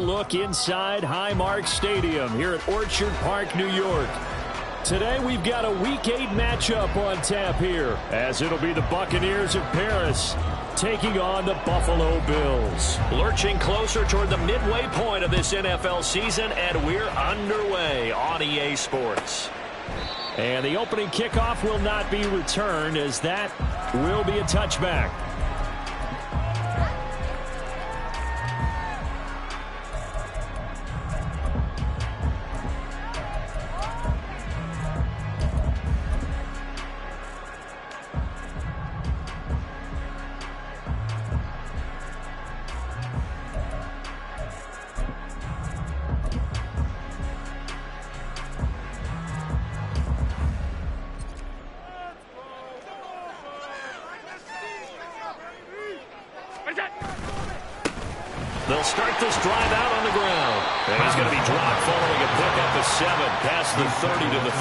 look inside Highmark Stadium here at Orchard Park, New York. Today we've got a Week 8 matchup on tap here, as it'll be the Buccaneers of Paris taking on the Buffalo Bills. Lurching closer toward the midway point of this NFL season, and we're underway on EA Sports. And the opening kickoff will not be returned, as that will be a touchback. They'll start this drive out on the ground. And he's going to be dropped following a pickup of 7 past the 30 to the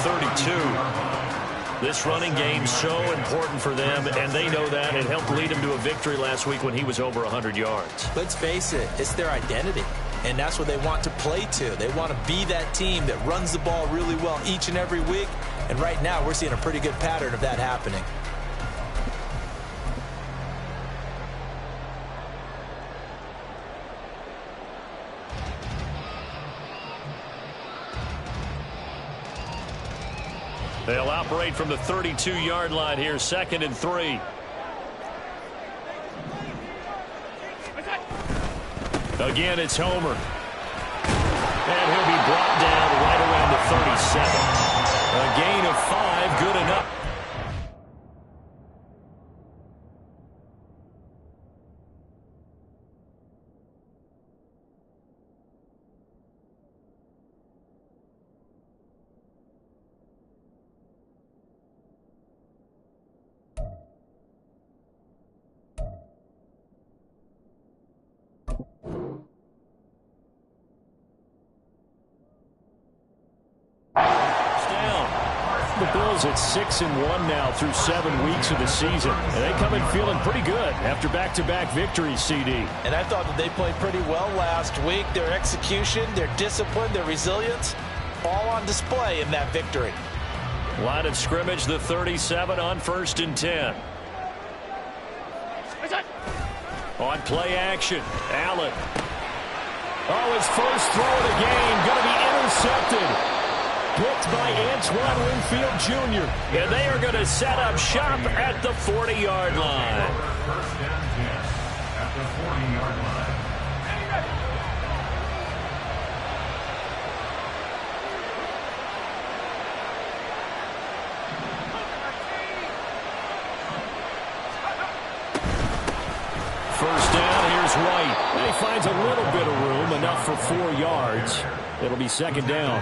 32. This running game's so important for them, and they know that. It helped lead him to a victory last week when he was over 100 yards. Let's face it, it's their identity, and that's what they want to play to. They want to be that team that runs the ball really well each and every week, and right now we're seeing a pretty good pattern of that happening. They'll operate from the 32-yard line here, 2nd and 3. Again, it's Homer. And he'll be brought down right around the 37. A gain of 5, good enough. The Bills at 6-1 now through 7 weeks of the season. And they come in feeling pretty good after back-to-back victories, CD. And I thought that they played pretty well last week. Their execution, their discipline, their resilience, all on display in that victory. Line of scrimmage, the 37 on 1st and 10. On play action, Allen. Oh, his first throw of the game going to be intercepted. Picked by Antoine Winfield Jr. And they are going to set up shop at the 40-yard line. First down 10 at the 40-yard line. First down, here's White. And he finds a little bit of room, enough for 4 yards. It'll be 2nd down.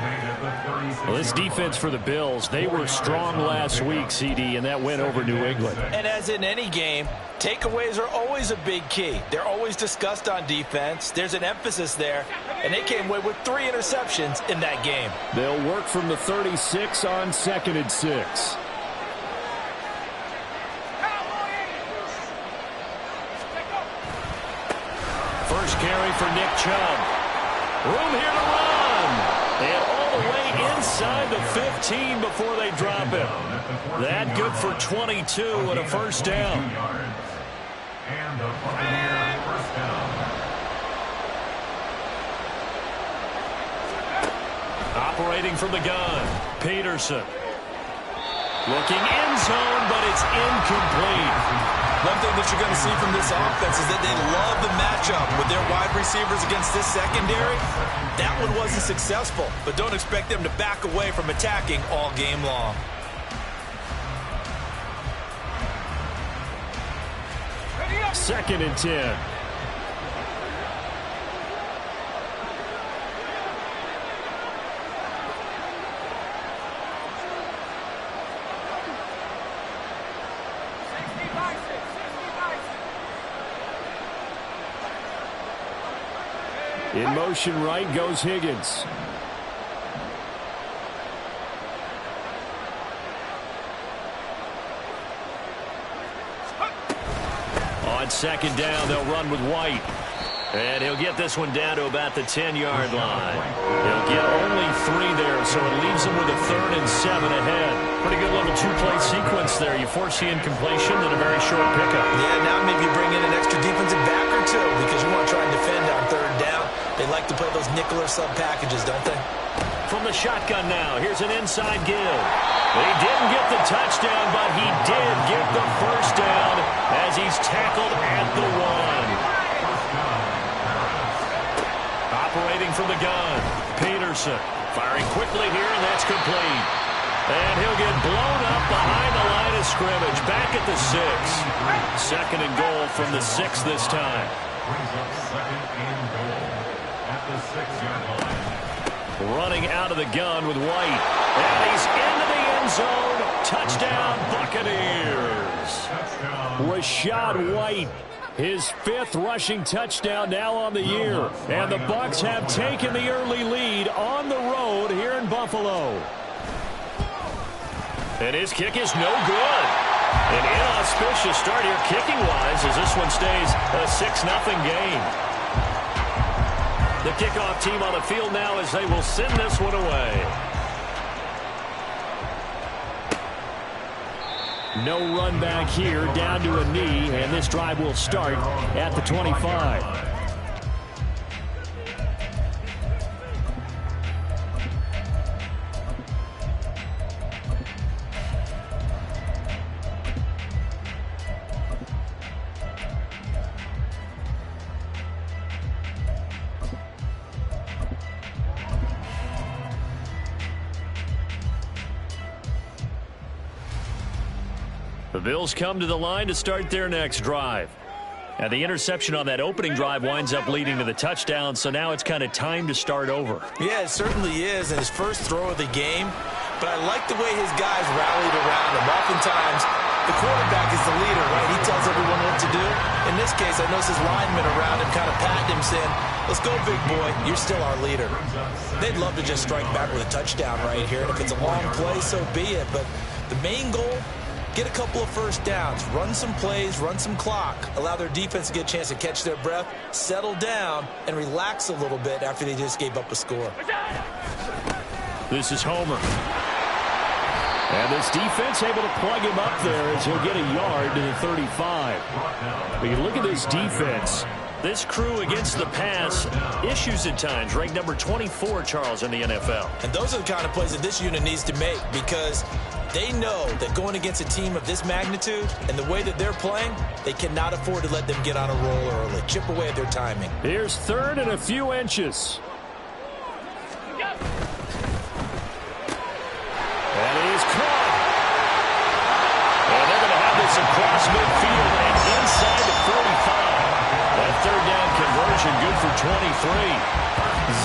Well, this defense for the Bills, they were strong last week, CD, and that went over New England. And as in any game, takeaways are always a big key. They're always discussed on defense. There's an emphasis there, and they came away with 3 interceptions in that game. They'll work from the 36 on 2nd and 6. First carry for Nick Chubb. Room here to run. And all the way inside the 15 before they drop him. That good for 22 and a first down. And the Buccaneers first down. Operating from the gun, Peterson. Looking end zone, but it's incomplete. One thing that you're going to see from this offense is that they love the matchup with their wide receivers against this secondary. That one wasn't successful, but don't expect them to back away from attacking all game long. Second and 10. In motion right goes Higgins. On 2nd down, they'll run with White. And he'll get this one down to about the 10-yard line. He'll get only 3 there, so it leaves him with a 3rd and 7 ahead. Pretty good little 2-play sequence there. You force the incompletion and a very short pickup. Yeah, now maybe bring in an extra defensive back or two because you want to try and defend on 3rd down. They like to play those nickel or sub packages, don't they? From the shotgun now, here's an inside give. He didn't get the touchdown, but he did get the 1st down as he's tackled at the 1. Operating from the gun, Peterson firing quickly here, and that's complete. And he'll get blown up behind the line of scrimmage, back at the 6. 2nd and goal from the 6 this time. Brings up 2nd and goal at the 6-yard line. Running out of the gun with White. And he's into the end zone. Touchdown, Buccaneers. Rachaad White. His 5th rushing touchdown now on the year. And the Bucs have taken the early lead on the road here in Buffalo. And his kick is no good. An inauspicious start here kicking-wise as this one stays a 6-0 game. The kickoff team on the field now as they will send this one away. No run back here, down to a knee, and this drive will start at the 25. The Bills come to the line to start their next drive. And the interception on that opening drive winds up leading to the touchdown, so now it's kind of time to start over. Yeah, it certainly is, and his first throw of the game. But I like the way his guys rallied around him. Oftentimes, the quarterback is the leader, right? He tells everyone what to do. In this case, I noticed his linemen around him kind of patting him, saying, let's go, big boy. You're still our leader. They'd love to just strike back with a touchdown right here. And if it's a long play, so be it. But the main goal, get a couple of first downs, run some plays, run some clock, allow their defense to get a chance to catch their breath, settle down, and relax a little bit after they just gave up a score. This is Homer. And this defense able to plug him up there as he'll get a yard to the 35. But you look at this defense. This crew against the pass, issues at times, ranked number 24, Charles, in the NFL. And those are the kind of plays that this unit needs to make because they know that going against a team of this magnitude and the way that they're playing, they cannot afford to let them get on a roll early. Chip away at their timing. Here's 3rd and a few inches. And he is caught. And they're going to have this across midfield and inside the 45. That 3rd down conversion good for 23.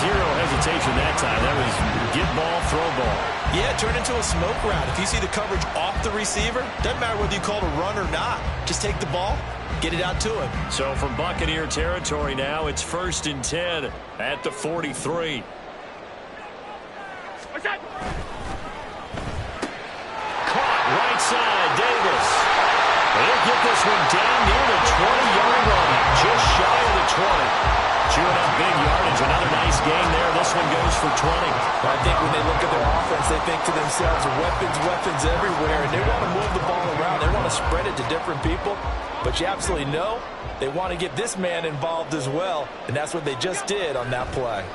Zero hesitation that time. That was get ball, throw ball. Yeah, turn into a smoke route. If you see the coverage off the receiver, doesn't matter whether you call it a run or not. Just take the ball, get it out to him. So from Buccaneer territory now, it's 1st and 10 at the 43. Caught right side, Davis. He'll get this one down near the 20-yard line, just shy of the 20. Chewing up big yardage. Another nice gain there. This one goes for 20. I think when they look at their offense, they think to themselves, weapons everywhere, and they want to move the ball around. They want to spread it to different people, but you absolutely know they want to get this man involved as well, and that's what they just did on that play.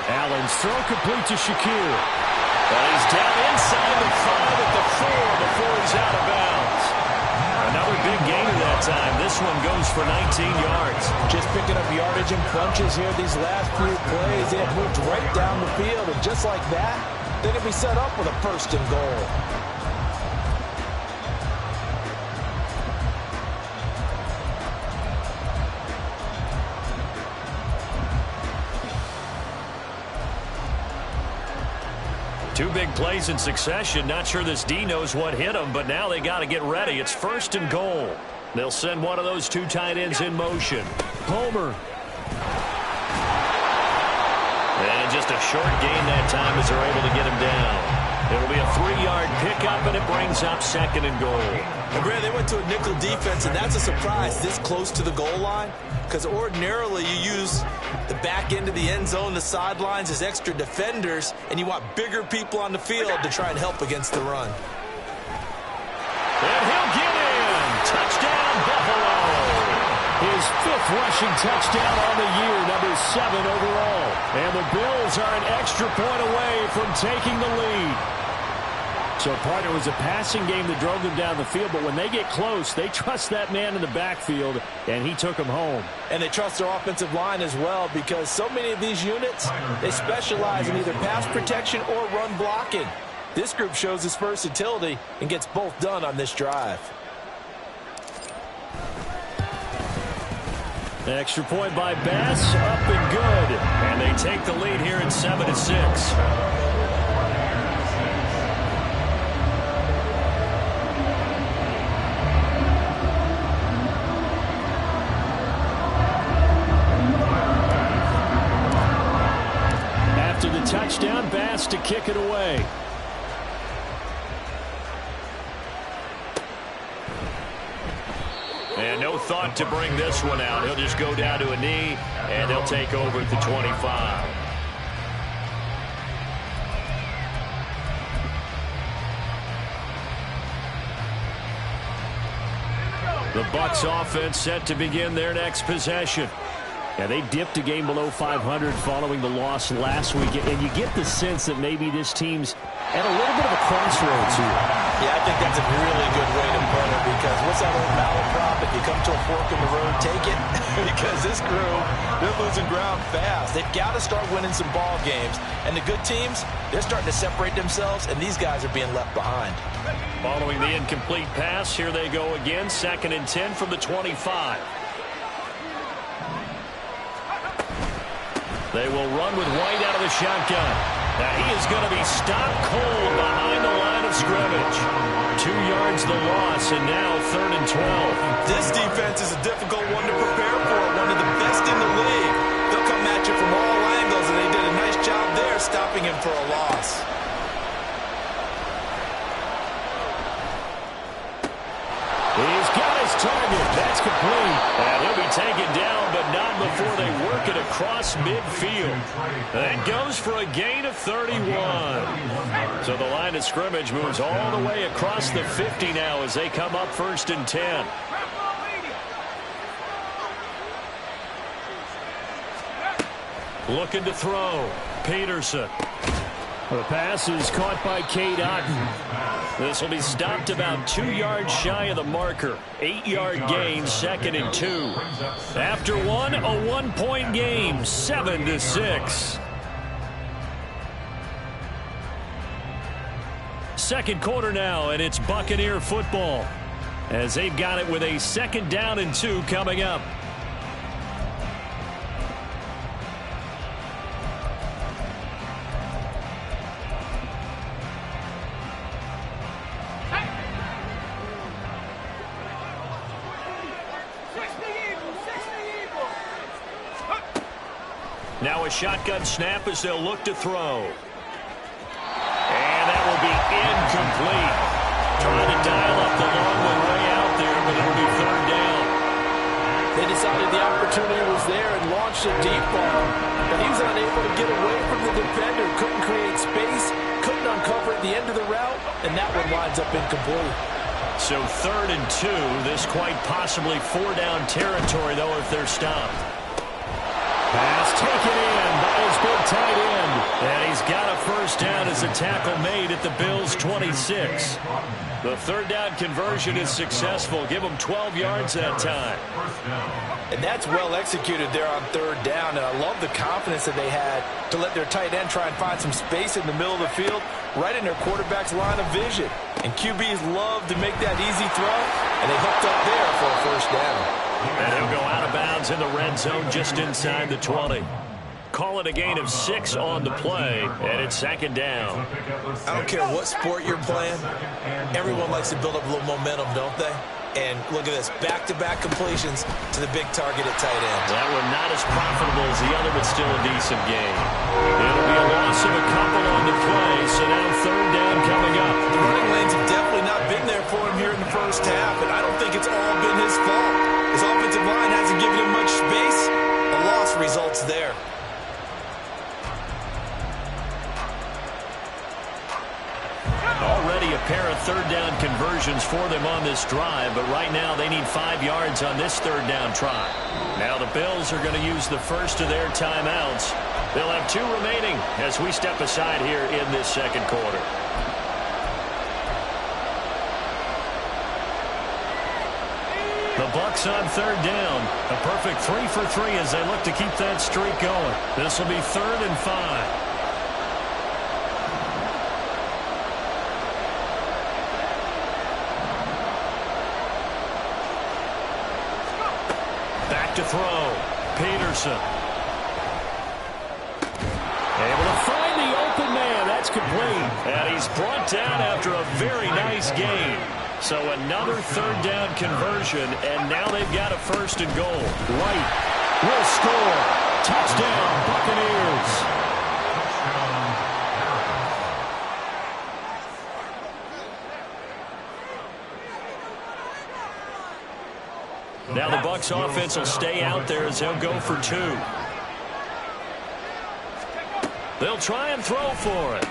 Allen's throw complete to Shakir. But he's down inside the 5 at the 4 before he's out of bounds. Another big gain at that time. This one goes for 19 yards. Just picking up yardage and punches here these last few plays. They have moved right down the field, and just like that, they're going to be set up with a 1st and goal. Two big plays in succession. Not sure this D knows what hit him, but now they got to get ready. It's 1st and goal. They'll send one of those 2 tight ends in motion. Homer. And just a short gain that time as they're able to get him down. It'll be a 3-yard pickup, and it brings up 2nd and goal. And Brad, they went to a nickel defense, and that's a surprise this close to the goal line, because ordinarily you use the back end of the end zone, the sidelines as extra defenders, and you want bigger people on the field to try and help against the run. And he'll get in. Touchdown, Buffalo. His 5th rushing touchdown on the year, number 7 overall. And the Bills are an extra point away from taking the lead. So, partner, it was a passing game that drove them down the field, but when they get close, they trust that man in the backfield, and he took them home. And they trust their offensive line as well, because so many of these units, they specialize in either pass protection or run blocking. This group shows its versatility and gets both done on this drive. Extra point by Bass, up and good. And they take the lead here at 7-6. After the touchdown, Bass to kick it away. And no thought to bring this one out. He'll just go down to a knee, and they'll take over at the 25. The Bucs offense set to begin their next possession. Yeah, they dipped a game below 500 following the loss last week, and you get the sense that maybe this team's at a little bit of a crossroads here. Yeah, I think that's a really good way to put it, because what's that old malaprop? If you come to a fork in the road, take it. Because this crew, they're losing ground fast. They've got to start winning some ball games. And the good teams, they're starting to separate themselves, and these guys are being left behind. Following the incomplete pass, here they go again, 2nd and 10 from the 25. They will run with White out of the shotgun. Now he is going to be stopped cold behind the line of scrimmage. 2 yards the loss, and now 3rd and 12. This defense is a difficult one to prepare for, one of the best in the league. They'll come at you from all angles, and they did a nice job there stopping him for a loss. He's got his target. That's complete. And he'll be taken down, but not before they work it across midfield. That goes for a gain of 31. So the line of scrimmage moves all the way across the 50 now as they come up 1st and 10. Looking to throw. Peterson. The pass is caught by Cade Otton. This will be stopped about 2 yards shy of the marker. 8-yard gain, 2nd and 2. After one, a 1-point game, 7-6. Second quarter now, and it's Buccaneer football, as they've got it with a 2nd down and 2 coming up. Now a shotgun snap as they'll look to throw. And that will be incomplete. Trying to dial up the long one way out there, but it'll be 3rd down. They decided the opportunity was there and launched a deep ball. But he was unable to get away from the defender. Couldn't create space. Couldn't uncover at the end of the route. And that one winds up incomplete. So 3rd and 2. This quite possibly 4-down territory, though, if they're stopped. Pass taken in by his big tight end. And he's got a 1st down as a tackle made at the Bills' 26. The 3rd down conversion is successful. Give them 12 yards that time. And that's well executed there on 3rd down. And I love the confidence that they had to let their tight end try and find some space in the middle of the field, right in their quarterback's line of vision. And QBs love to make that easy throw, and they hooked up there for a 1st down. And he'll go out of bounds in the red zone just inside the 20. Call it a gain of 6 on the play, and it's 2nd down. I don't care what sport you're playing. Everyone likes to build up a little momentum, don't they? And look at this, back-to-back completions to the big target at tight end. That one not as profitable as the other, but still a decent gain. It'll be a loss of a couple on the play, so now third down coming up. The running lanes have definitely not been there for him here in the first half, and I don't think it's all been his fault. His offensive line hasn't given him much space. A loss results there. Already a pair of third down conversions for them on this drive, but right now they need 5 yards on this third down try. Now the Bills are going to use the first of their timeouts. They'll have 2 remaining as we step aside here in this second quarter. The Bucs on third down. A perfect 3 for 3 as they look to keep that streak going. This will be 3rd and 5. To throw. Peterson. Able to find the open man. That's complete. And he's brought down after a very nice gain. So another third down conversion, and now they've got a 1st and goal. Wright will score. Touchdown, Buccaneers. Now the Bucs offense will stay out there as they'll go for 2. They'll try and throw for it.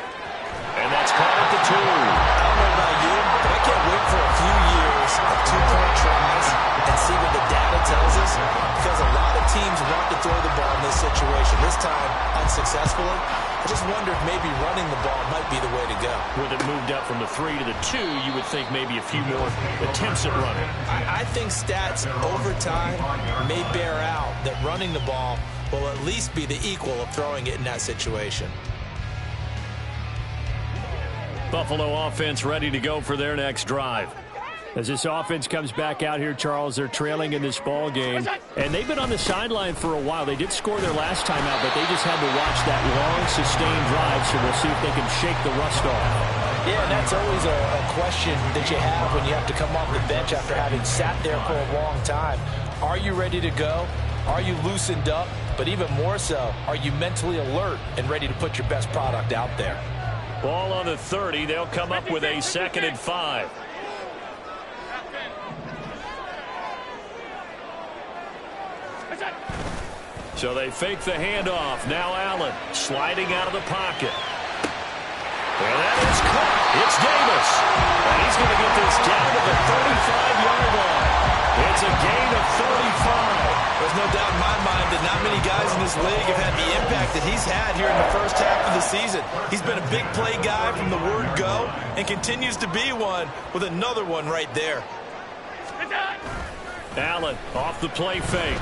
And that's caught at the 2. I don't know about you, but I can't wait for a few years of 2-point tries and see what the data tells us, because a lot of teams want to throw the ball in this situation. This time, unsuccessfully. I just wonder if maybe running the ball might be the way to go. With it moved up from the 3 to the 2, you would think maybe a few more attempts at running. I think stats over time may bear out that running the ball will at least be the equal of throwing it in that situation. Buffalo offense ready to go for their next drive. As this offense comes back out here, Charles, they're trailing in this ball game. And they've been on the sideline for a while. They did score their last time out, but they just had to watch that long, sustained drive. So we'll see if they can shake the rust off. Yeah, and that's always a question that you have when you have to come off the bench after having sat there for a long time. Are you ready to go? Are you loosened up? But even more so, are you mentally alert and ready to put your best product out there? Ball on the 30. They'll come up with a 2nd and 5. So they fake the handoff. Now Allen sliding out of the pocket. And that is caught. It's Davis. And he's going to get this down to the 35-yard line. It's a gain of 35. There's no doubt in my mind that not many guys in this league have had the impact that he's had here in the first half of the season. He's been a big play guy from the word go and continues to be one with another one right there. Allen off the play fake.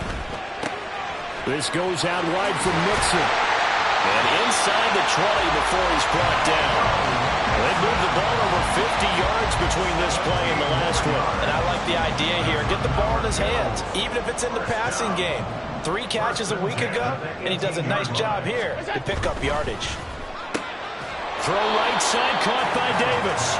This goes out wide from Mixon. And inside the 20 before he's brought down. They've moved the ball over 50 yards between this play and the last one. And I like the idea here. Get the ball in his hands, even if it's in the passing game. 3 catches a week ago, and he does a nice job here to pick up yardage. Throw right side, caught by Davis.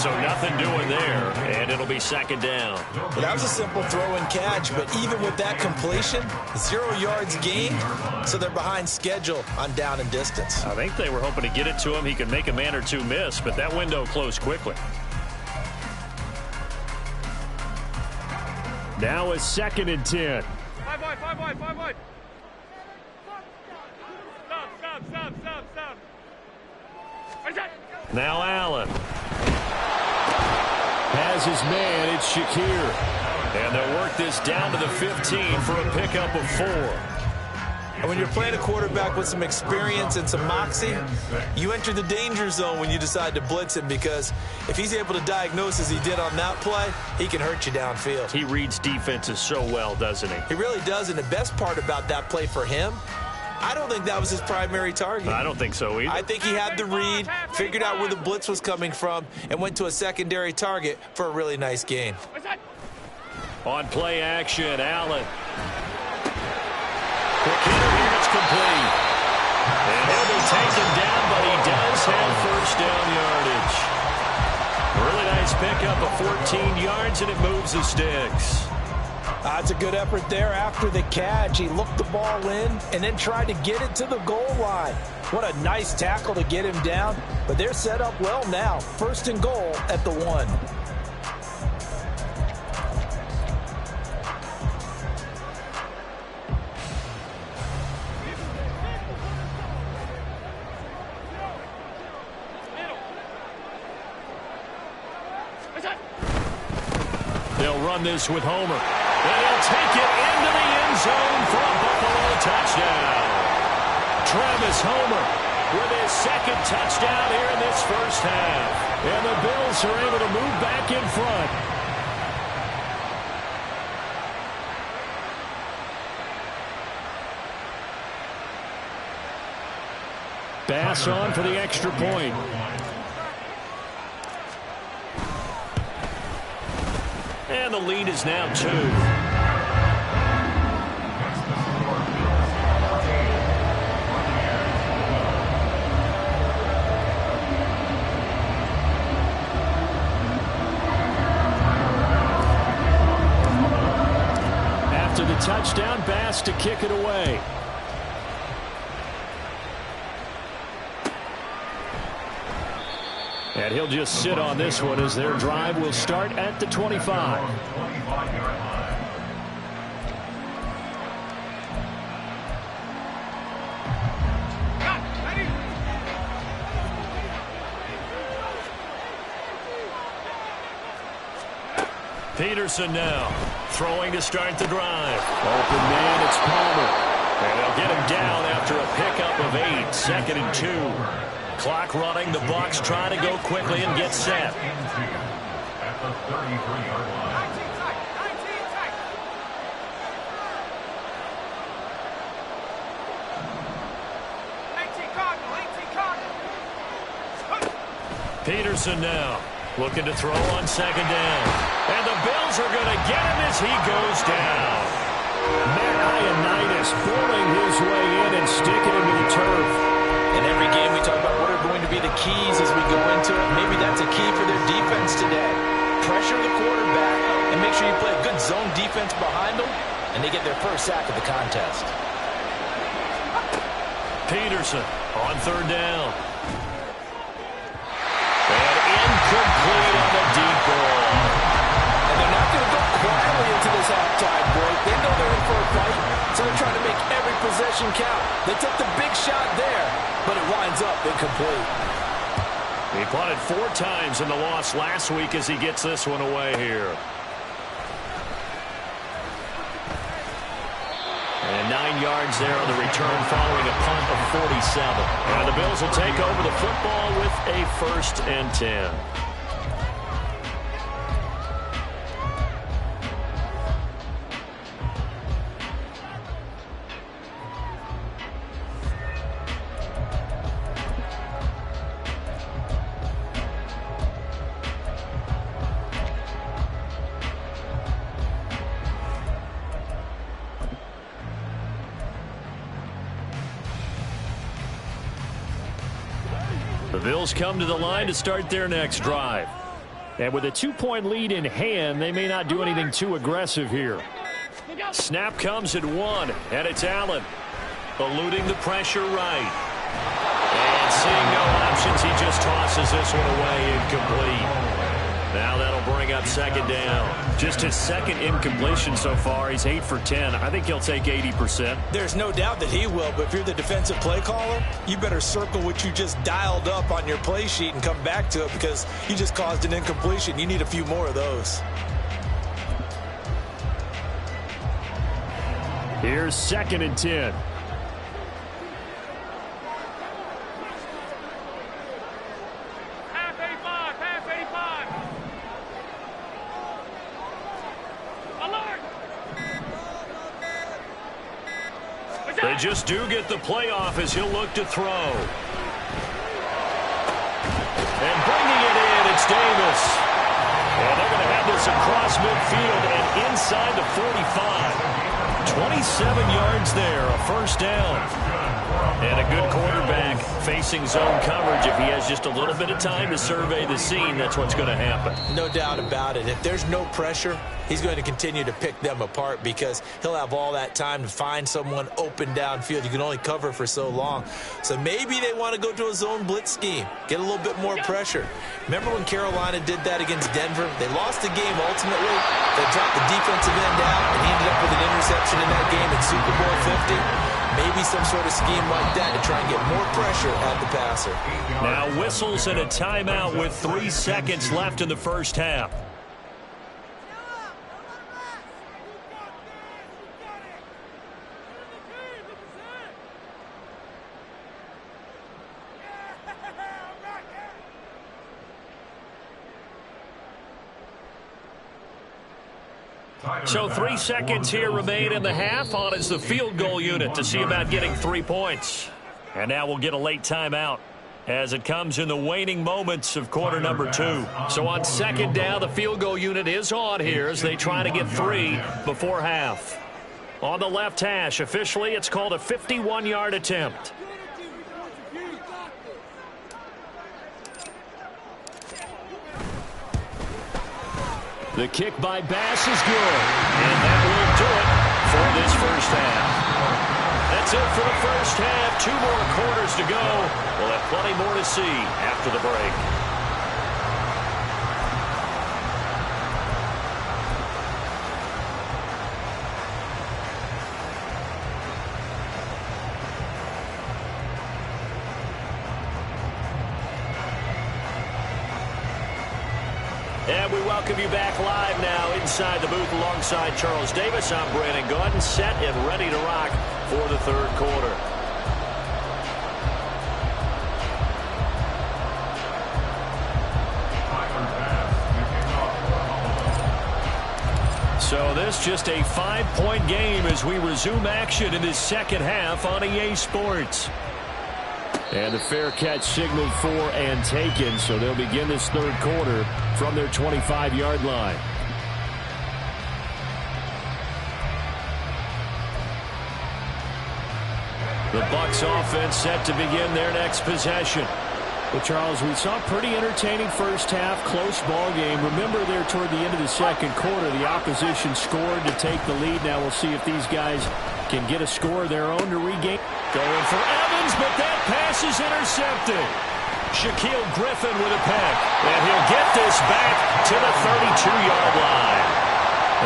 So nothing doing there, and it'll be 2nd down. Well, that was a simple throw and catch, but even with that completion, 0 yards gained, so they're behind schedule on down and distance. I think they were hoping to get it to him. He could make a man or 2 miss, but that window closed quickly. Now a 2nd and 10. 5 wide. Stop. Now Allen. Has his man, it's Shakir. And they'll work this down to the 15 for a pickup of 4. And when you're playing a quarterback with some experience and some moxie, you enter the danger zone when you decide to blitz him, because if he's able to diagnose as he did on that play, he can hurt you downfield. He reads defenses so well, doesn't he? He really does, and the best part about that play for him, I don't think that was his primary target. I don't think so either. I think he had the read, figured out where the blitz was coming from, and went to a secondary target for a really nice gain. On play action, Allen. Quick hitter here, it's complete. And he'll be taken down, but he does have 1st down yardage. Really nice Nice pickup of 14 yards, and it moves the sticks. That's a good effort there after the catch. He looked the ball in and then tried to get it to the goal line. What a nice tackle to get him down. But they're set up well now. 1st and goal at the 1. They'll run this with Homer. And he'll take it into the end zone for a Buffalo touchdown. Travis Homer with his 2nd touchdown here in this first half. And the Bills are able to move back in front. Bass on for the extra point. And the lead is now 2. After the touchdown, Bass to kick it away. And he'll just sit on this one as their drive will start at the 25. Peterson now throwing to start the drive. Open man, it's Palmer. And they'll get him down after a pickup of 8. 2nd and 2. Clock running. The Bucs trying to go quickly and get set. At the 33-yard line. Peterson now looking to throw on 2nd down. And the Bills are going to get him as he goes down. Matt Ioannidis bullying his way in and sticking him to the turf. In every game we talk about what are going to be the keys as we go into it. Maybe that's a key for their defense today. Pressure the quarterback and make sure you play a good zone defense behind them, and they get their first sack of the contest. Peterson on 3rd down. And incomplete on the deep ball. And they're not going to go quietly into this halftime break. They know they're in for a fight, so they're trying to make every possession count. They took the big shot there, but it winds up incomplete. He punted 4 times in the loss last week as he gets this one away here. And 9 yards there on the return following a punt of 47. And the Bills will take over the football with a 1st and 10. The Bills come to the line to start their next drive. And with a 2-point lead in hand, they may not do anything too aggressive here. Snap comes at 1, and it's Allen. Eluding the pressure right. And seeing no options, he just tosses this one away incomplete. Now that'll bring up 2nd down. Just his 2nd incompletion so far. He's 8 for 10. I think he'll take 80%. There's no doubt that he will, but if you're the defensive play caller, you better circle what you just dialed up on your play sheet and come back to it because you just caused an incompletion. You need a few more of those. Here's 2nd and 10. They just do get the playoff as he'll look to throw. And bringing it in, it's Davis. And they're going to have this across midfield and inside the 45. 27 yards there, a 1st down. And a good quarterback facing zone coverage. If he has just a little bit of time to survey the scene, that's what's going to happen. No doubt about it. If there's no pressure, he's going to continue to pick them apart because he'll have all that time to find someone open downfield. You can only cover for so long. So maybe they want to go to a zone blitz scheme, get a little bit more pressure. Remember when Carolina did that against Denver? They lost the game ultimately. They dropped the defensive end out and he ended up with an interception in that game in Super Bowl 50. Maybe some sort of scheme like that to try and get more pressure at the passer. Now whistles and a timeout with 3 seconds left in the first half. So 3 seconds here remain in the half. On is the field goal unit to see about getting 3 points. And now we'll get a late timeout as it comes in the waning moments of quarter number 2. So on second down, the field goal unit is on here as they try to get 3 before half. On the left hash, officially it's called a 51-yard attempt. The kick by Bass is good. And that will do it for this first half. That's it for the first half. 2 more quarters to go. We'll have plenty more to see after the break. And we welcome you back live now inside the booth alongside Charles Davis. I'm Brandon Gaudin, set and ready to rock for the third quarter. So this just a 5-point game as we resume action in this second half on EA Sports. And the fair catch signaled for and taken, so they'll begin this third quarter from their 25-yard line. The Bucs offense set to begin their next possession. Well, Charles, we saw a pretty entertaining first half, close ball game. Remember there toward the end of the second quarter, the opposition scored to take the lead. Now we'll see if these guys can get a score of their own to regain. Going for Evans, but that pass is intercepted. Shaquille Griffin with a pick, and he'll get this back to the 32-yard line.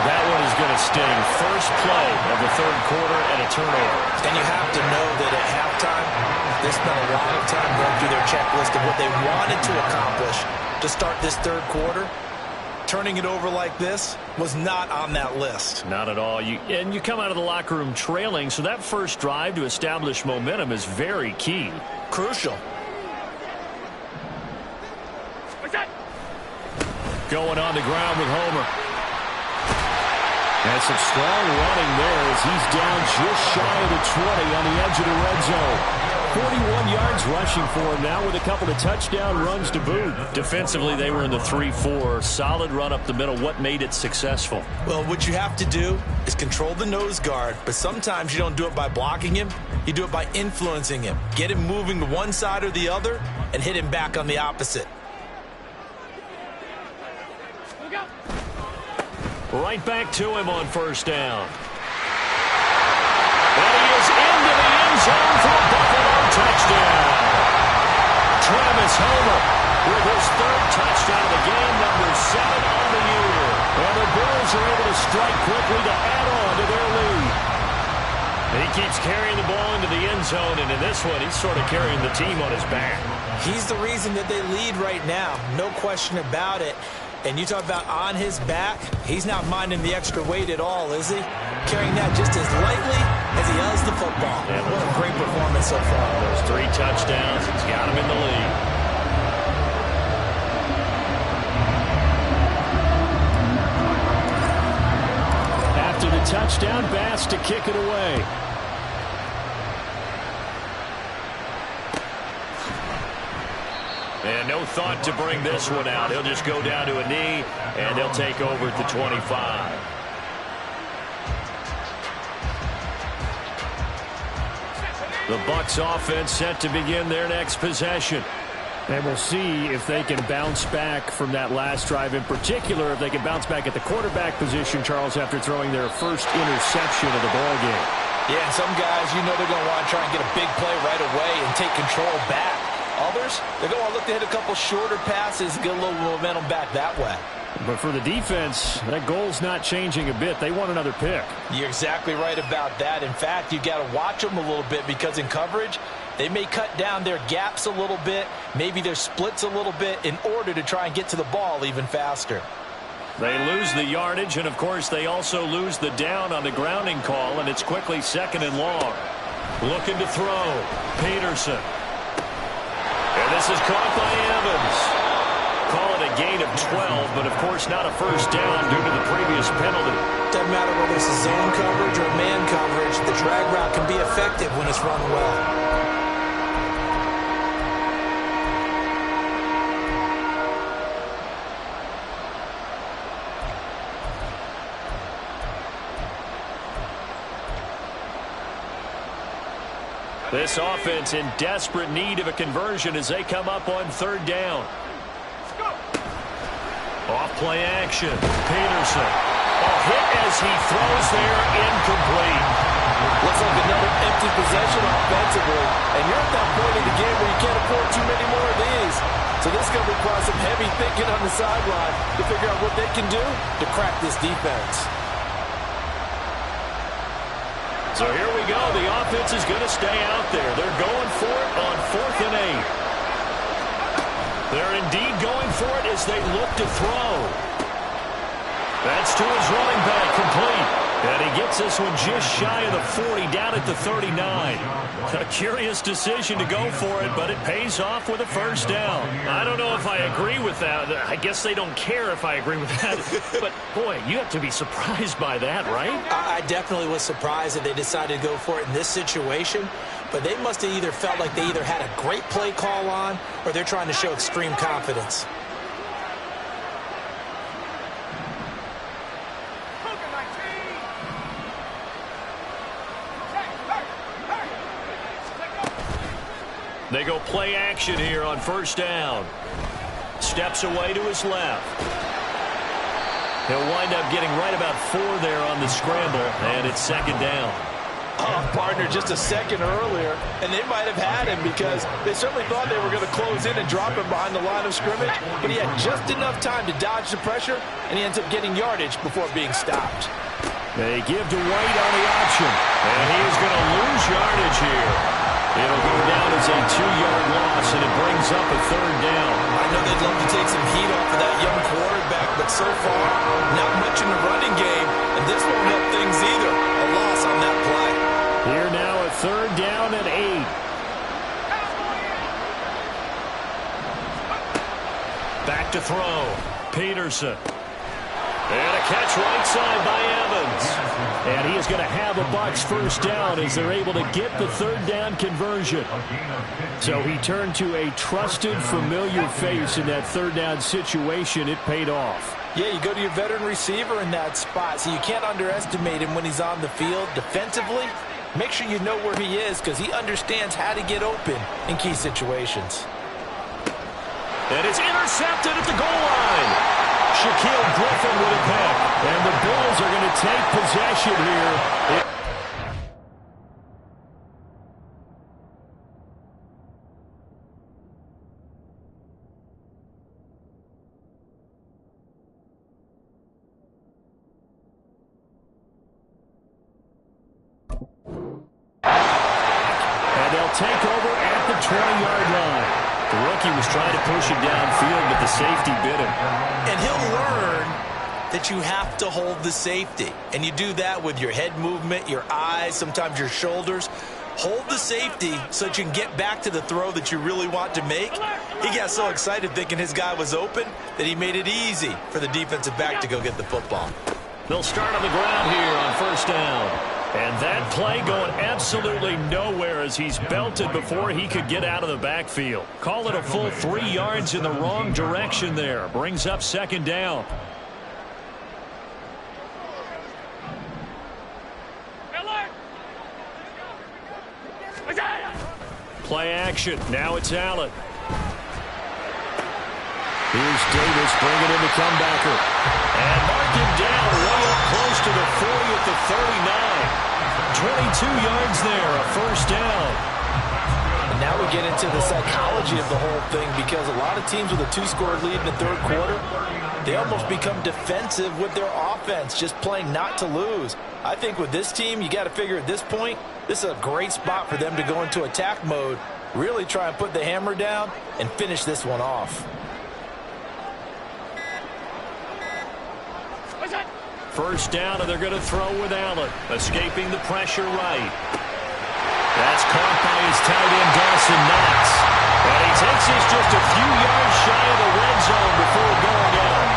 That one is going to sting. First play of the third quarter and a turnover. And you have to know that at halftime, they spent a lot of time going through their checklist of what they wanted to accomplish to start this third quarter. Turning it over like this was not on that list. Not at all. And you come out of the locker room trailing, so that first drive to establish momentum is very key. Crucial. Going on the ground with Homer. And some strong running there as he's down just shy of the 20 on the edge of the red zone. 41 yards rushing for him now with a couple of touchdown runs to boot. Defensively, they were in the 3-4. Solid run up the middle. What made it successful? Well, what you have to do is control the nose guard, but sometimes you don't do it by blocking him. You do it by influencing him. Get him moving to one side or the other and hit him back on the opposite. Right back to him on first down. And he is into the end zone for a Buffalo touchdown. Travis Homer with his third touchdown of the game, number 7 on the year. And the Bills are able to strike quickly to add on to their lead. And he keeps carrying the ball into the end zone, and in this one, he's sort of carrying the team on his back. He's the reason that they lead right now. No question about it. And you talk about on his back, he's not minding the extra weight at all, is he? Carrying that just as lightly as he does the football. Yeah, what a great performance so far. Those 3 touchdowns, he's got him in the lead. After the touchdown, Bass to kick it away. And no thought to bring this one out. He'll just go down to a knee, and they'll take over at the 25. The Bucs offense set to begin their next possession. And we'll see if they can bounce back from that last drive, in particular if they can bounce back at the quarterback position, Charles, after throwing their first interception of the ball game. Yeah, and some guys, you know they're going to want to try and get a big play right away and take control back. Others, they're going to look to hit a couple shorter passes and get a little momentum back that way. But for the defense, that goal's not changing a bit. They want another pick. You're exactly right about that. In fact, you got to watch them a little bit because in coverage, they may cut down their gaps a little bit, maybe their splits a little bit in order to try and get to the ball even faster. They lose the yardage, and, of course, they also lose the down on the grounding call, and it's quickly 2nd and long. Looking to throw. Peterson. And this is caught by Evans. Call it a gain of 12, but, of course, not a first down due to the previous penalty. Doesn't matter whether it's a zone coverage or man coverage, the drag route can be effective when it's run well. This offense in desperate need of a conversion as they come up on 3rd down. Off play action. Peterson. A hit as he throws there, incomplete. Looks like another empty possession offensively. And you're at that point in the game where you can't afford too many more of these. So this is going to require some heavy thinking on the sideline to figure out what they can do to crack this defense. So here we go. The offense is going to stay out there. They're going for it on 4th and 8. They're indeed going for it as they look to throw. That's to his running back, complete. And he gets this one just shy of the 40, down at the 39. A curious decision to go for it, but it pays off with a first down. I don't know if I agree with that. I guess they don't care if I agree with that. But, boy, you have to be surprised by that, right? I definitely was surprised that they decided to go for it in this situation. But they must have either felt like they either had a great play call on or they're trying to show extreme confidence. They go play action here on 1st down. Steps away to his left. He'll wind up getting right about 4 there on the scramble, and it's 2nd down. Oh, partner, just a second earlier, and they might have had him because they certainly thought they were going to close in and drop him behind the line of scrimmage, but he had just enough time to dodge the pressure, and he ends up getting yardage before being stopped. They give to White on the option, and he is going to lose yardage here. It'll go down as a 2-yard loss, and it brings up a 3rd down. I know they'd love to take some heat off of that young quarterback, but so far, not much in the running game, and this won't help things either. A loss on that play. Here now a 3rd down and 8. Back to throw. Peterson. And a catch right side by Evans. And he is going to have a Bucs first down as they're able to get the 3rd down conversion. So he turned to a trusted, familiar face in that 3rd down situation. It paid off. Yeah, you go to your veteran receiver in that spot, so you can't underestimate him when he's on the field defensively. Make sure you know where he is because he understands how to get open in key situations. And it's intercepted at the goal line. Shaquille Griffin with a pick. And the Bills are going to take possession here. And they'll take over at the 20-yard line. The rookie was trying to push him downfield, but the safety bit him. And he'll learn that you have to hold the safety. And you do that with your head movement, your eyes, sometimes your shoulders. Hold the safety so that you can get back to the throw that you really want to make. He got so excited thinking his guy was open that he made it easy for the defensive back to go get the football. They'll start on the ground here on 1st down. And that play going absolutely nowhere as he's belted before he could get out of the backfield. Call it a full 3 yards in the wrong direction there. Brings up 2nd down. Play action. Now it's Allen. Here's Davis bringing in the comebacker. And mark him down way up close to the 40 at the 39. 22 yards there, a first down. And now we get into the psychology of the whole thing, because a lot of teams with a 2-score lead in the third quarter, they almost become defensive with their offense, just playing not to lose. I think with this team, you got to figure at this point, this is a great spot for them to go into attack mode, really try and put the hammer down and finish this one off. First down, and they're going to throw with Allen, escaping the pressure right. That's caught by his tight end, Dawson Knox. And he takes this just a few yards shy of the red zone before going out.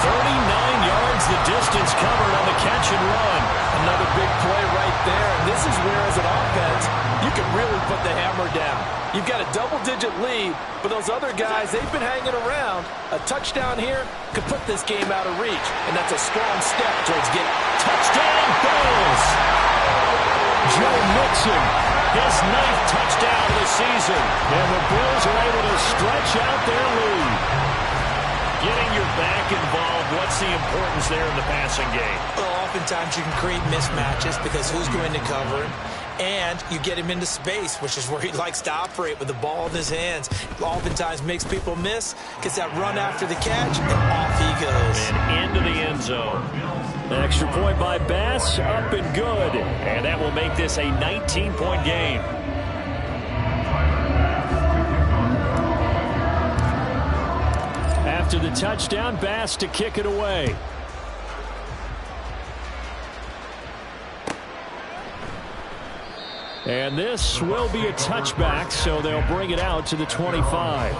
39 yards the distance covered on the catch and run. Another big play right there. And this is where, as an offense, you can really put the hammer down. You've got a double-digit lead, but those other guys, they've been hanging around. A touchdown here could put this game out of reach, and that's a strong step towards getting touchdown Bills. Joe Mixon, his 9th touchdown of the season, and the Bills are able to stretch out their lead. Getting your back involved, what's the importance there in the passing game? Well, oftentimes you can create mismatches because who's going to cover him, and you get him into space, which is where he likes to operate with the ball in his hands. Oftentimes makes people miss, gets that run after the catch, and off he goes. And into the end zone. An extra point by Bass, up and good. And that will make this a 19-point game. After the touchdown, Bass to kick it away. And this will be a touchback, so they'll bring it out to the 25.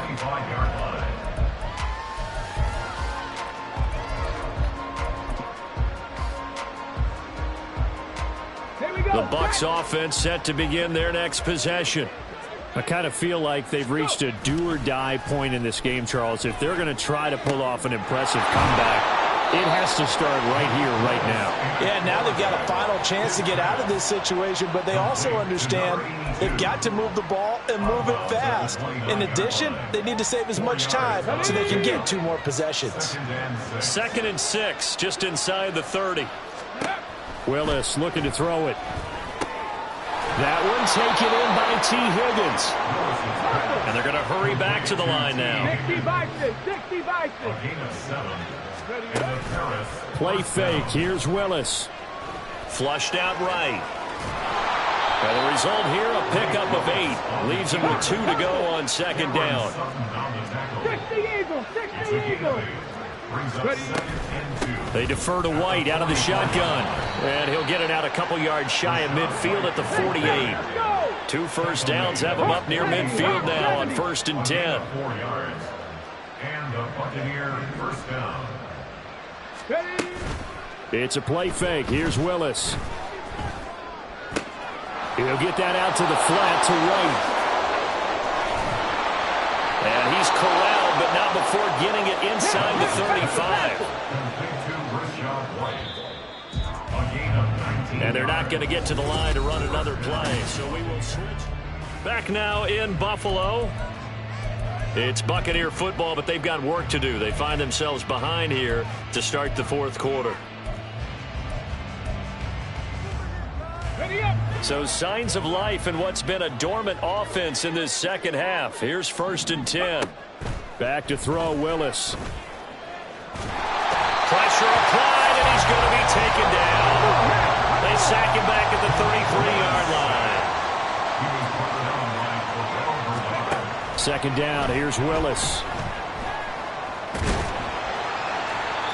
The Bucs offense set to begin their next possession. I kind of feel like they've reached a do-or-die point in this game, Charles. If they're going to try to pull off an impressive comeback, it has to start right here, right now. Yeah, now they've got a final chance to get out of this situation, but they also understand they've got to move the ball and move it fast. In addition, they need to save as much time so they can get 2 more possessions. 2nd and 6, just inside the 30. Willis looking to throw it. That one taken in by T. Higgins. And they're going to hurry back to the line now. 60 Play fake. Here's Willis. Flushed out right. And the result here, a pickup of 8. Leaves him with 2 to go on 2nd down. 60 Eagles, 60 Eagles. They defer to White out of the shotgun. And he'll get it out a couple yards shy of midfield at the 48. 2 first downs have him up near midfield now on 1st and 10. 4 yards. And the Buccaneer first down. It's a play fake. Here's Willis. He'll get that out to the flat to White. And he's corralled, but not before getting it inside the 35. And they're not going to get to the line to run another play, so we will switch. Back now in Buffalo. It's Buccaneer football, but they've got work to do. They find themselves behind here to start the 4th quarter. So signs of life in what's been a dormant offense in this second half. Here's 1st and 10. Back to throw, Willis. Pressure applied, and he's going to be taken down. They sack him back at the 33-yard line. 2nd down, here's Willis.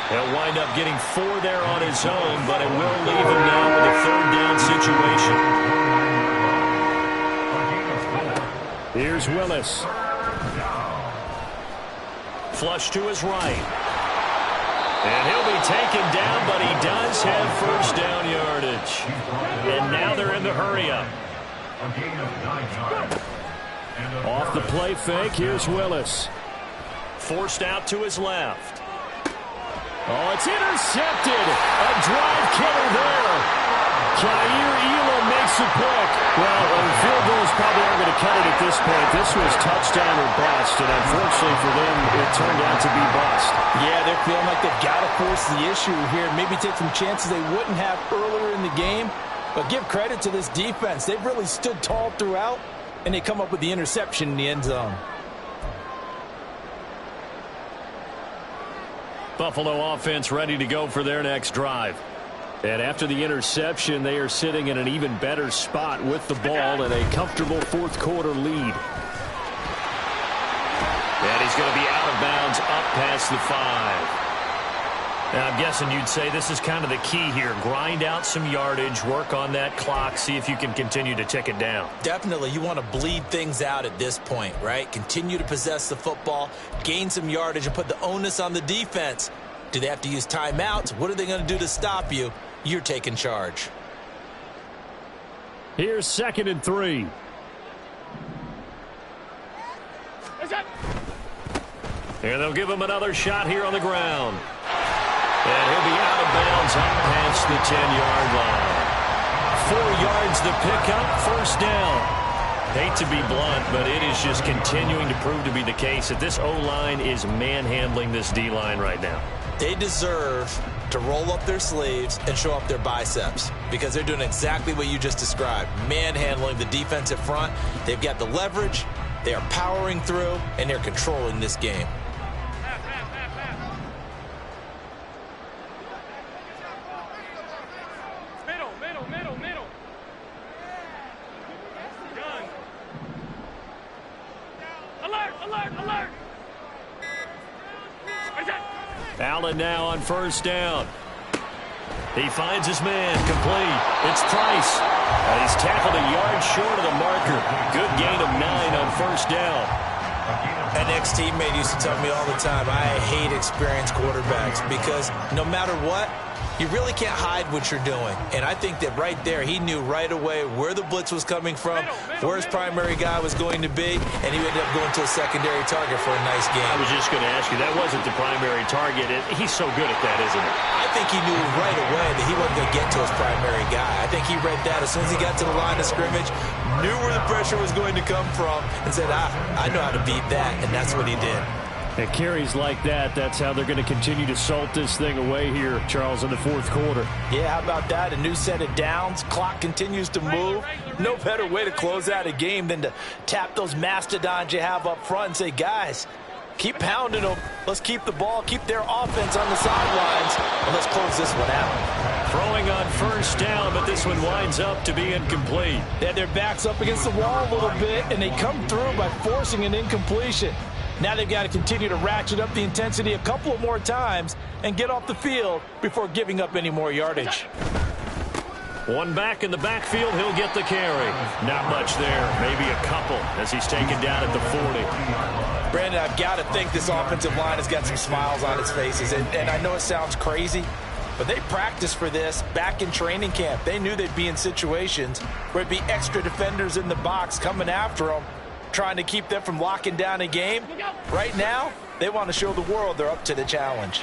He'll wind up getting 4 there on his own, but it will leave him now with a 3rd down situation. Here's Willis. Flush to his right. And he'll be taken down, but he does have 1st down yardage. And now they're in the hurry-up. Off the play fake, here's Willis. Forced out to his left. Oh, it's intercepted. A drive killer there. Jair Elam makes it quick. Well, a field goal is cut it at this point. This was touchdown or bust, and unfortunately for them, it turned out to be bust. Yeah, they're feeling like they've got to force the issue here. Maybe take some chances they wouldn't have earlier in the game. But give credit to this defense. They've really stood tall throughout, and they come up with the interception in the end zone. Buffalo offense ready to go for their next drive. And after the interception, they are sitting in an even better spot with the ball and a comfortable fourth quarter lead. And he's going to be out of bounds up past the 5. Now, I'm guessing you'd say this is kind of the key here. Grind out some yardage, work on that clock, see if you can continue to tick it down. Definitely, you want to bleed things out at this point, right? Continue to possess the football, gain some yardage, and put the onus on the defense. Do they have to use timeouts? What are they going to do to stop you? You're taking charge. Here's 2nd and 3. And they'll give him another shot here on the ground. And he'll be out of bounds up past the 10-yard line. 4 yards the pickup, first down. Hate to be blunt, but it is just continuing to prove to be the case that this O-line is manhandling this D-line right now. They deserve to roll up their sleeves and show up their biceps because they're doing exactly what you just described, manhandling the defensive front. They've got the leverage, they are powering through, and they're controlling this game. Middle. Gun. Alert. Allen now on first down. He finds his man, complete. It's Price. He's tackled a yard short of the marker. Good gain of 9 on first down. An ex-teammate used to tell me all the time, I hate experienced quarterbacks because no matter what, you really can't hide what you're doing. And I think that right there, he knew right away where the blitz was coming from, where his primary guy was going to be, and he ended up going to a secondary target for a nice game. I was just going to ask you, that wasn't the primary target. He's so good at that, isn't he? I think he knew right away that he wasn't going to get to his primary guy. I think he read that as soon as he got to the line of scrimmage, knew where the pressure was going to come from, and said, I know how to beat that, and that's what he did. At carries like that, that's how they're going to continue to salt this thing away here, Charles, in the fourth quarter. Yeah, how about that? A new set of downs. Clock continues to move. No better way to close out a game than to tap those mastodons you have up front and say, guys, keep pounding them. Let's keep the ball, keep their offense on the sidelines, and let's close this one out. Throwing on first down, but this one winds up to be incomplete. They had their backs up against the wall a little bit, and they come through by forcing an incompletion. Now they've got to continue to ratchet up the intensity a couple of more times and get off the field before giving up any more yardage. One back in the backfield, he'll get the carry. Not much there, maybe a couple as he's taken down at the 40. Brandon, I've got to think this offensive line has got some smiles on its faces. And I know it sounds crazy, but they practiced for this back in training camp. They knew they'd be in situations where it'd be extra defenders in the box coming after them, trying to keep them from locking down a game. Right now, they want to show the world they're up to the challenge.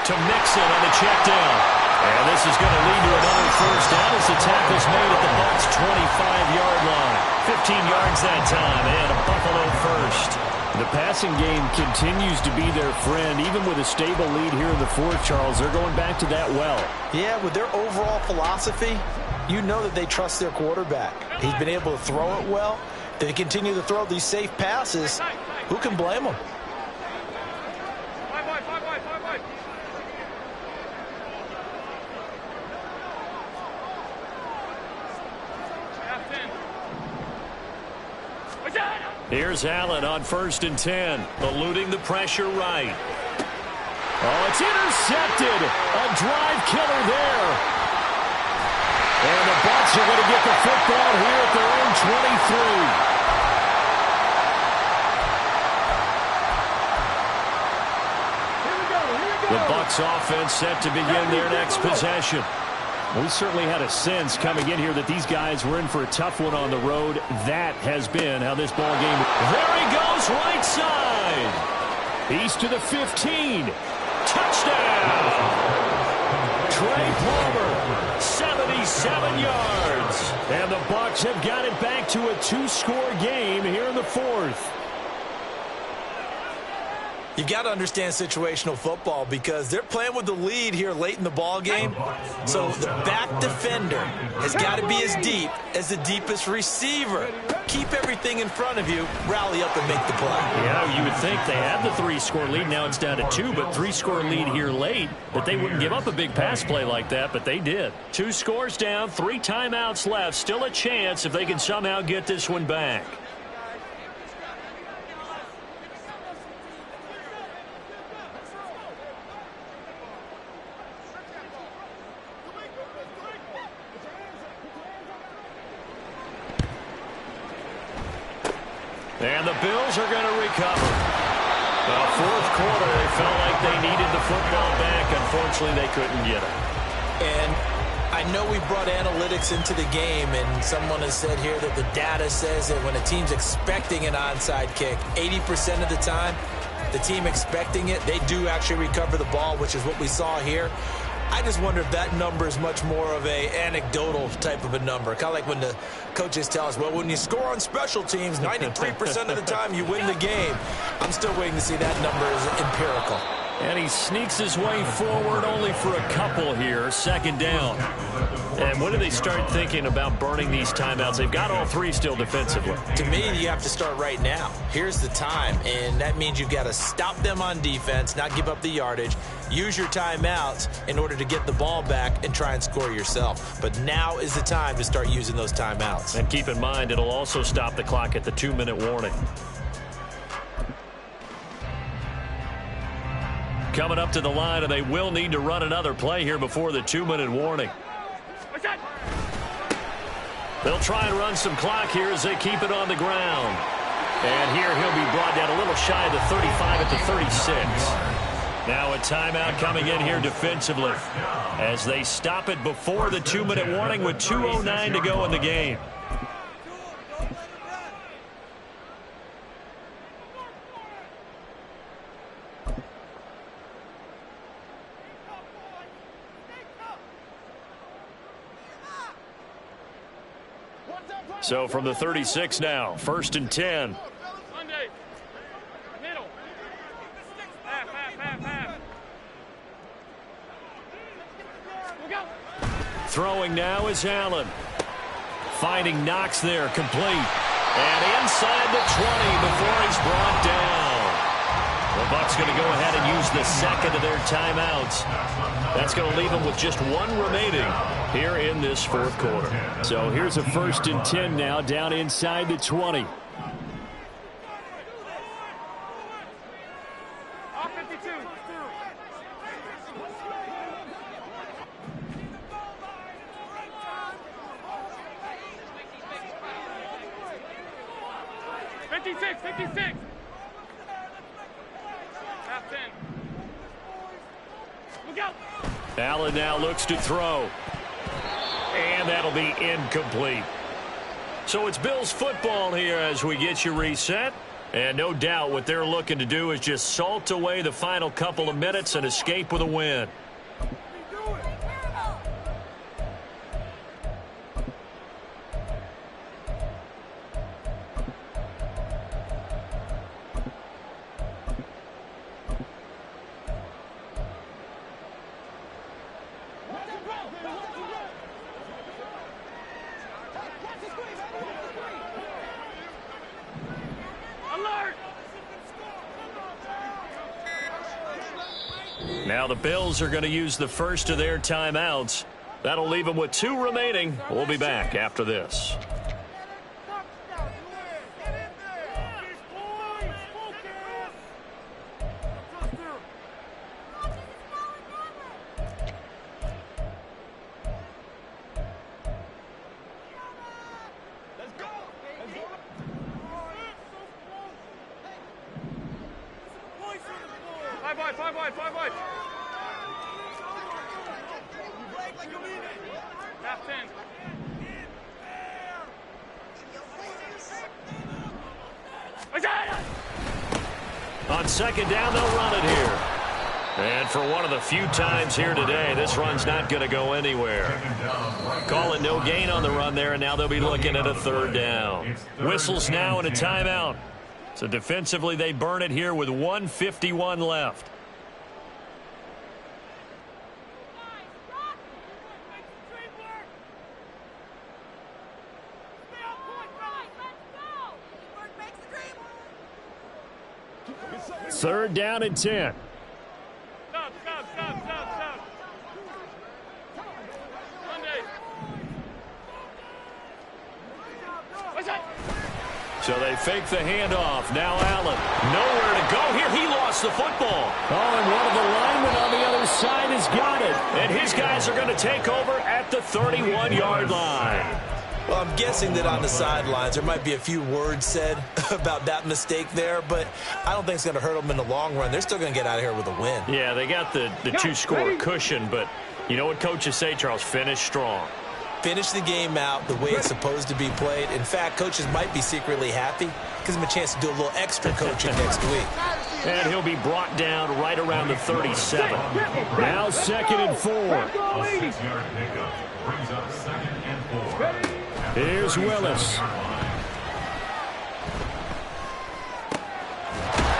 To Mixon on the check down. And this is going to lead to another first down as the tackle's made at the Bucs' 25-yard line. 15 yards that time, and a Buffalo first. The passing game continues to be their friend. Even with a stable lead here in the fourth, Charles, they're going back to that well. Yeah, with their overall philosophy, you know that they trust their quarterback. He's been able to throw it well. They continue to throw these safe passes. Who can blame them? Here's Allen on 1st and 10, eluding the pressure right. Oh, it's intercepted. A drive killer there. And the Bucs are going to get the football here at their own 23. The Bucs offense set to begin their next possession. We certainly had a sense coming in here that these guys were in for a tough one on the road. That has been how this ball game. There he goes, right side. He's to the 15. Touchdown. Trey Palmer. 77 yards. And the Bucs have got it back to a 2-score game here in the fourth. You've got to understand situational football because they're playing with the lead here late in the ball game. So the back defender has got to be as deep as the deepest receiver. Keep everything in front of you, rally up and make the play. Yeah, you would think they had the 3-score lead. Now it's down to 2, but 3-score lead here late. That they wouldn't give up a big pass play like that, but they did. 2 scores down, 3 timeouts left. Still a chance if they can somehow get this one back. And the Bills are going to recover. The fourth quarter, they felt like they needed the football back. Unfortunately, they couldn't get it. And I know we brought analytics into the game, and someone has said here that the data says that when a team's expecting an onside kick, 80% of the time, the team expecting it, they do actually recover the ball, which is what we saw here. I just wonder if that number is much more of a anecdotal type of a number. Kind of like when the coaches tell us, well, when you score on special teams, 93% of the time you win the game. I'm still waiting to see that number is empirical. And he sneaks his way forward only for a couple here. 2nd down. And when do they start thinking about burning these timeouts? They've got all 3 still defensively. To me, you have to start right now. Here's the time, and that means you've got to stop them on defense, not give up the yardage, use your timeouts in order to get the ball back and try and score yourself. But now is the time to start using those timeouts. And keep in mind, it'll also stop the clock at the 2-minute warning. Coming up to the line, and they will need to run another play here before the 2-minute warning. They'll try and run some clock here as they keep it on the ground. And here he'll be brought down a little shy of the 35 at the 36. Now a timeout coming in here defensively as they stop it before the 2-minute warning with 2:09 to go in the game. So from the 36 now, 1st and 10. Monday. Middle. Half. Look out. Throwing now is Allen. Finding Knox there, complete. And inside the 20 before he's brought down. The Bucs going to go ahead and use the 2nd of their timeouts. That's going to leave them with just 1 remaining here in this 4th quarter. So here's a 1st and 10 now down inside the 20. Off 52. Fifty-six. Half 10. Look out. Allen now looks to throw. And that'll be incomplete. So it's Bills football here as we get you reset. And no doubt what they're looking to do is just salt away the final couple of minutes and escape with a win. Now the Bills are going to use the 1st of their timeouts. That'll leave them with 2 remaining. We'll be back after this. Five wide. Half 10. On 2nd down, they'll run it here. And for one of the few times here today, this run's not going to go anywhere. Call it no gain on the run there, and now they'll be looking at a third down. Whistles now and a timeout. So defensively, they burn it here with 1:51 left. Third down and 10. Stop. Monday. So they fake the handoff. Now Allen. Nowhere to go here. He lost the football. Oh, and one of the linemen on the other side has got it. And his guys are going to take over at the 31-yard line. Well, I'm guessing that on the sidelines there might be a few words said about that mistake there, but I don't think it's going to hurt them in the long run. They're still going to get out of here with a win. Yeah, they got the two-score cushion, but you know what coaches say, Charles? Finish strong. Finish the game out the way it's supposed to be played. In fact, coaches might be secretly happy. Gives them a chance to do a little extra coaching next week. And he'll be brought down right around the 37. Now 2nd and 4. A 6-yard pickup brings up 2nd and 4. Here's Willis.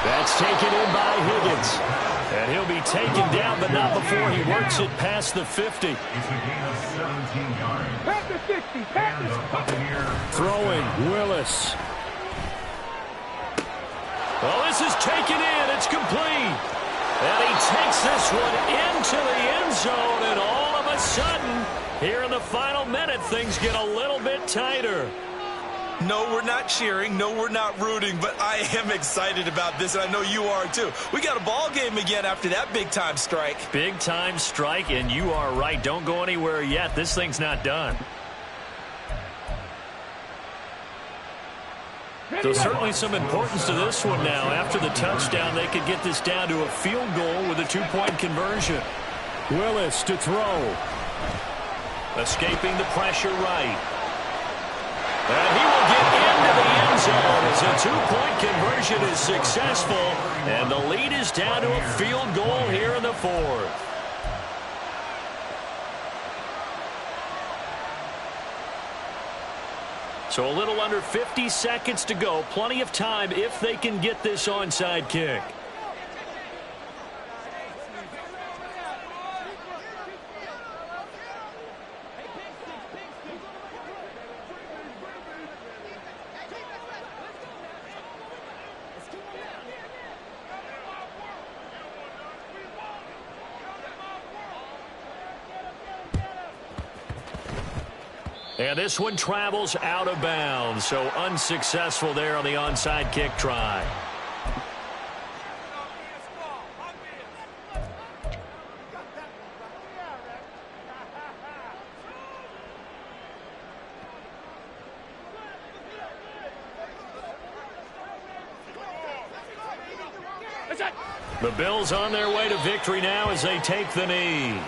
That's taken in by Higgins. And he'll be taken down, but not before he works it past the 50. It's a gain of 17 yards. And the Buccaneers Throwing, Willis. Well, this is taken in. It's complete. And he takes this one into the end zone, and all of a sudden, here in the final minute, things get a little bit tighter. No, we're not cheering. No, we're not rooting, but I am excited about this, and I know you are too. We got a ball game again after that big-time strike. Big-time strike, and you are right. Don't go anywhere yet. This thing's not done. So certainly some importance to this one now. After the touchdown, they could get this down to a field goal with a 2-point conversion. Willis to throw. Escaping the pressure right. And he will get into the end zone as a 2-point conversion is successful. And the lead is down to a field goal here in the 4th. So a little under 50 seconds to go. Plenty of time if they can get this onside kick. And this one travels out of bounds, so unsuccessful there on the onside kick try. The Bills on their way to victory now as they take the knee.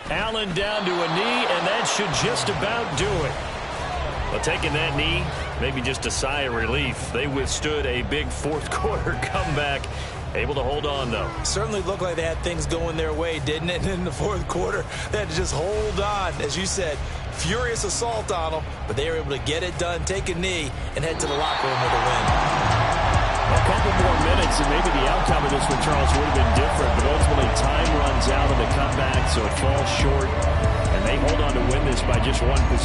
Allen down to a knee, and that should just about do it. Well, taking that knee, maybe just a sigh of relief. They withstood a big fourth-quarter comeback. Able to hold on, though. Certainly looked like they had things going their way, didn't it? In the fourth quarter, they had to just hold on. As you said, furious assault on them, but they were able to get it done, take a knee, and head to the locker room with a win. A couple more minutes, and maybe the outcome of this one, Charles, would have been different. But ultimately, time runs out of the comeback, so it falls short. And they hold on to win this by just 1 possession.